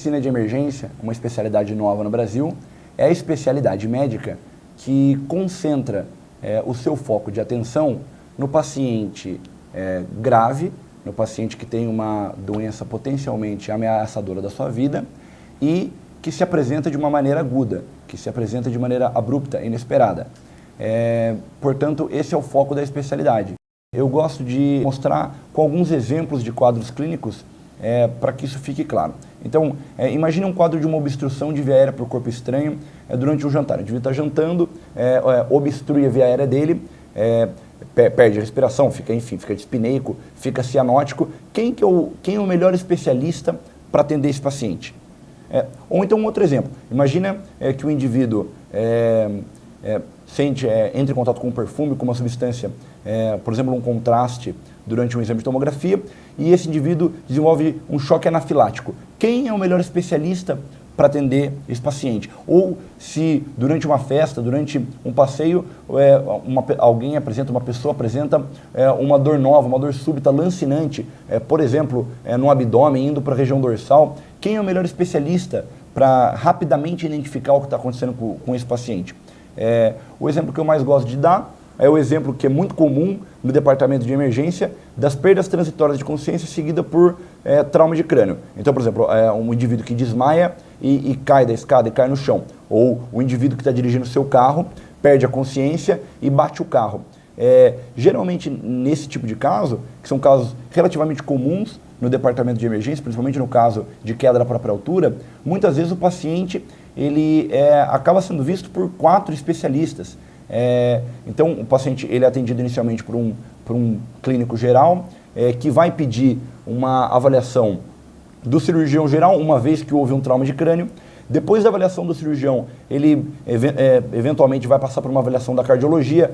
medicina de emergência, uma especialidade nova no Brasil, é a especialidade médica que concentra o seu foco de atenção no paciente grave, no paciente que tem uma doença potencialmente ameaçadora da sua vida e que se apresenta de uma maneira aguda, que se apresenta de maneira abrupta, inesperada. Portanto, esse é o foco da especialidade. Eu gosto de mostrar com alguns exemplos de quadros clínicos para que isso fique claro. Então, imagine um quadro de uma obstrução de via aérea por corpo estranho durante um jantar. O indivíduo está jantando, obstrui a via aérea dele, perde a respiração, fica dispneico, fica cianótico. Quem é o melhor especialista para atender esse paciente? Ou então um outro exemplo. Imagina que o indivíduo entra em contato com um perfume, com uma substância, por exemplo, um contraste durante um exame de tomografia, e esse indivíduo desenvolve um choque anafilático. Quem é o melhor especialista para atender esse paciente? Ou se durante uma festa, durante um passeio, uma pessoa apresenta uma dor nova, uma dor súbita, lancinante, por exemplo, no abdômen, indo para a região dorsal, quem é o melhor especialista para rapidamente identificar o que está acontecendo com esse paciente? O exemplo que eu mais gosto de dar é o exemplo que é muito comum no departamento de emergência das perdas transitórias de consciência seguida por trauma de crânio. Então, por exemplo, um indivíduo que desmaia e cai da escada e cai no chão. Ou o indivíduo que está dirigindo o seu carro, perde a consciência e bate o carro. Geralmente, nesse tipo de caso, que são casos relativamente comuns no departamento de emergência, principalmente no caso de queda da própria altura, muitas vezes o paciente acaba sendo visto por 4 especialistas. Então, o paciente ele é atendido inicialmente por um clínico geral, que vai pedir uma avaliação do cirurgião geral, uma vez que houve um trauma de crânio. Depois da avaliação do cirurgião, ele eventualmente vai passar por uma avaliação da cardiologia,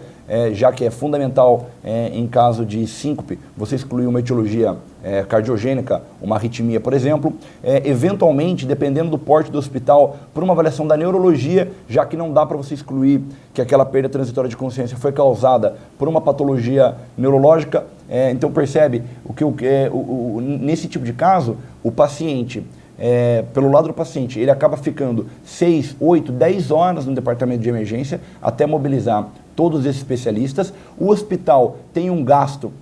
já que é fundamental, em caso de síncope, você excluir uma etiologia cardiogênica, uma arritmia, por exemplo. Eventualmente, dependendo do porte do hospital, por uma avaliação da neurologia, já que não dá para você excluir que aquela perda transitória de consciência foi causada por uma patologia neurológica. Então, percebe, nesse tipo de caso, o paciente... pelo lado do paciente, ele acaba ficando 6, 8, 10 horas no departamento de emergência até mobilizar todos esses especialistas. O hospital tem um gasto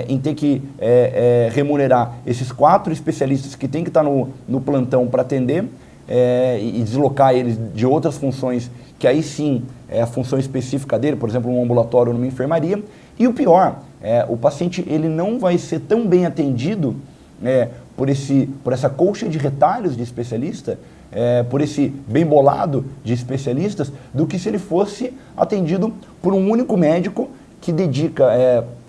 em ter que remunerar esses 4 especialistas que tem que estar no plantão para atender e deslocar eles de outras funções, que aí sim é a função específica dele, por exemplo, um ambulatório ou numa enfermaria. E o pior, o paciente ele não vai ser tão bem atendido por essa colcha de retalhos de especialista, por esse bem bolado de especialistas, do que se ele fosse atendido por um único médico que dedica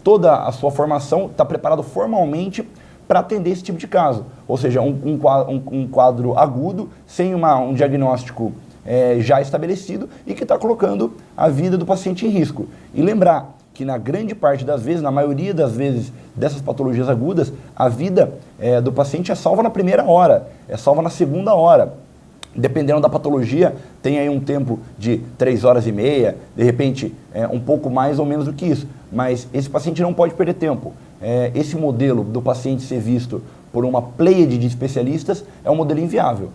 toda a sua formação, está preparado formalmente para atender esse tipo de caso. Ou seja, um quadro agudo, sem um diagnóstico já estabelecido e que está colocando a vida do paciente em risco. E lembrar que na grande parte das vezes, na maioria das vezes dessas patologias agudas, a vida do paciente é salva na primeira hora, é salva na segunda hora. Dependendo da patologia, tem aí um tempo de 3 horas e meia, de repente um pouco mais ou menos do que isso. Mas esse paciente não pode perder tempo. Esse modelo do paciente ser visto por uma pleiade de especialistas é um modelo inviável.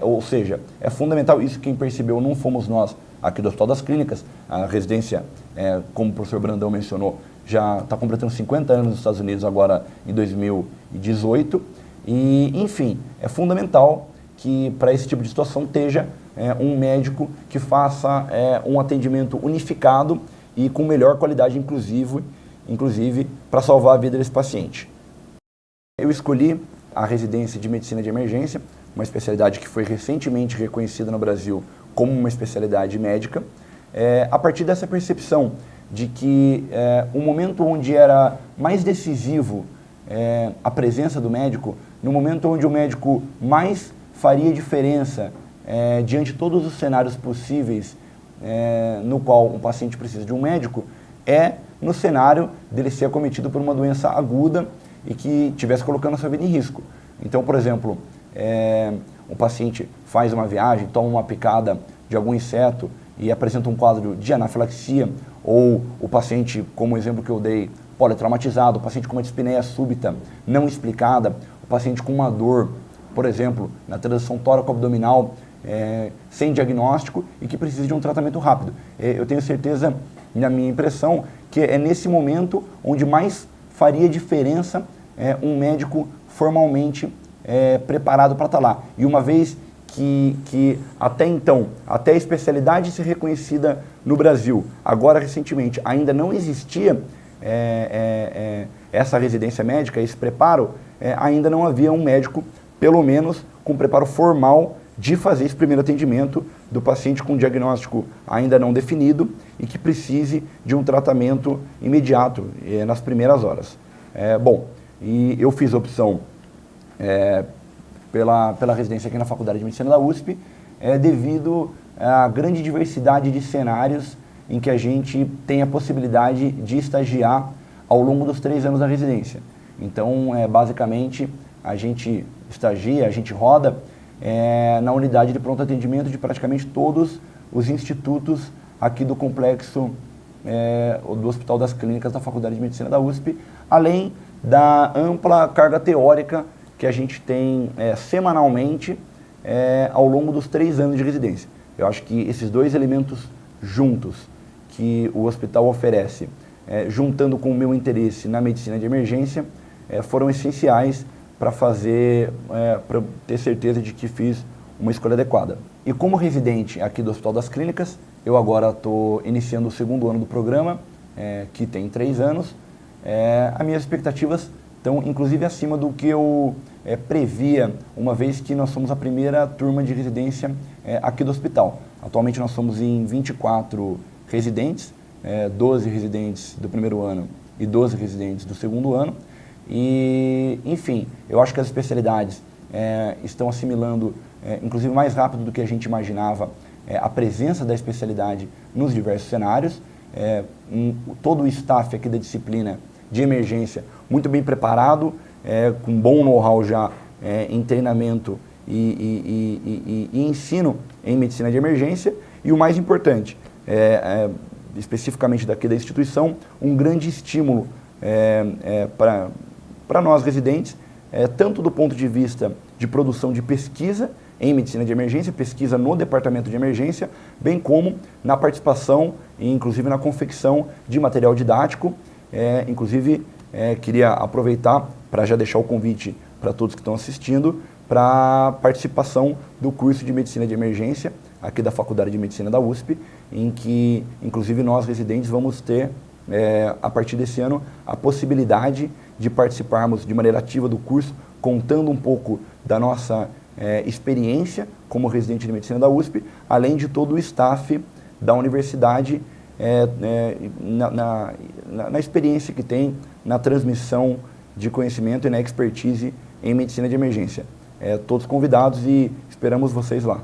Ou seja, é fundamental, isso quem percebeu não fomos nós aqui do Hospital das Clínicas. A residência, como o professor Brandão mencionou, já está completando 50 anos nos Estados Unidos agora em 2018. E, enfim, é fundamental que para esse tipo de situação esteja um médico que faça um atendimento unificado e com melhor qualidade, inclusive para salvar a vida desse paciente. Eu escolhi a residência de medicina de emergência, uma especialidade que foi recentemente reconhecida no Brasil como uma especialidade médica, a partir dessa percepção de que o momento onde era mais decisivo a presença do médico, no momento onde o médico mais faria diferença diante de todos os cenários possíveis no qual um paciente precisa de um médico, no cenário dele ser acometido por uma doença aguda e que estivesse colocando a sua vida em risco. Então, por exemplo, um paciente faz uma viagem, toma uma picada de algum inseto e apresenta um quadro de anafilaxia, ou o paciente, como o exemplo que eu dei, politraumatizado, o paciente com uma dispneia súbita não explicada, o paciente com uma dor por exemplo, na transição tóraco-abdominal, sem diagnóstico e que precisa de um tratamento rápido. Eu tenho certeza, na minha impressão, que é nesse momento onde mais faria diferença um médico formalmente preparado para estar lá. E uma vez que até então, até a especialidade ser reconhecida no Brasil, agora recentemente ainda não existia essa residência médica, esse preparo, ainda não havia um médico, pelo menos com preparo formal de fazer esse primeiro atendimento do paciente com diagnóstico ainda não definido e que precise de um tratamento imediato, nas primeiras horas. Bom, e eu fiz a opção pela residência aqui na Faculdade de Medicina da USP, devido à grande diversidade de cenários em que a gente tem a possibilidade de estagiar ao longo dos 3 anos da residência. Então, basicamente, a gente estagia, a gente roda na unidade de pronto atendimento de praticamente todos os institutos aqui do complexo do Hospital das Clínicas da Faculdade de Medicina da USP, além da ampla carga teórica que a gente tem semanalmente ao longo dos 3 anos de residência. Eu acho que esses 2 elementos juntos que o hospital oferece, juntando com o meu interesse na medicina de emergência, foram essenciais para para ter certeza de que fiz uma escolha adequada. E como residente aqui do Hospital das Clínicas, eu agora estou iniciando o 2º ano do programa, que tem 3 anos. As minhas expectativas estão inclusive acima do que eu previa, uma vez que nós somos a primeira turma de residência aqui do hospital. Atualmente nós somos em 24 residentes, 12 residentes do 1º ano e 12 residentes do 2º ano. E, enfim, eu acho que as especialidades estão assimilando, inclusive mais rápido do que a gente imaginava, a presença da especialidade nos diversos cenários. Todo o staff aqui da disciplina de emergência muito bem preparado, com bom know-how já em treinamento e ensino em medicina de emergência. E o mais importante, especificamente daqui da instituição, um grande estímulo para nós residentes, tanto do ponto de vista de produção de pesquisa em medicina de emergência, pesquisa no departamento de emergência, bem como na participação e inclusive na confecção de material didático. Inclusive, queria aproveitar para já deixar o convite para todos que estão assistindo para a participação do curso de medicina de emergência aqui da Faculdade de Medicina da USP, em que inclusive nós residentes vamos ter a partir desse ano a possibilidade de participarmos de maneira ativa do curso, contando um pouco da nossa experiência como residente de medicina da USP, além de todo o staff da universidade na experiência que tem na transmissão de conhecimento e na expertise em medicina de emergência. Todos convidados e esperamos vocês lá.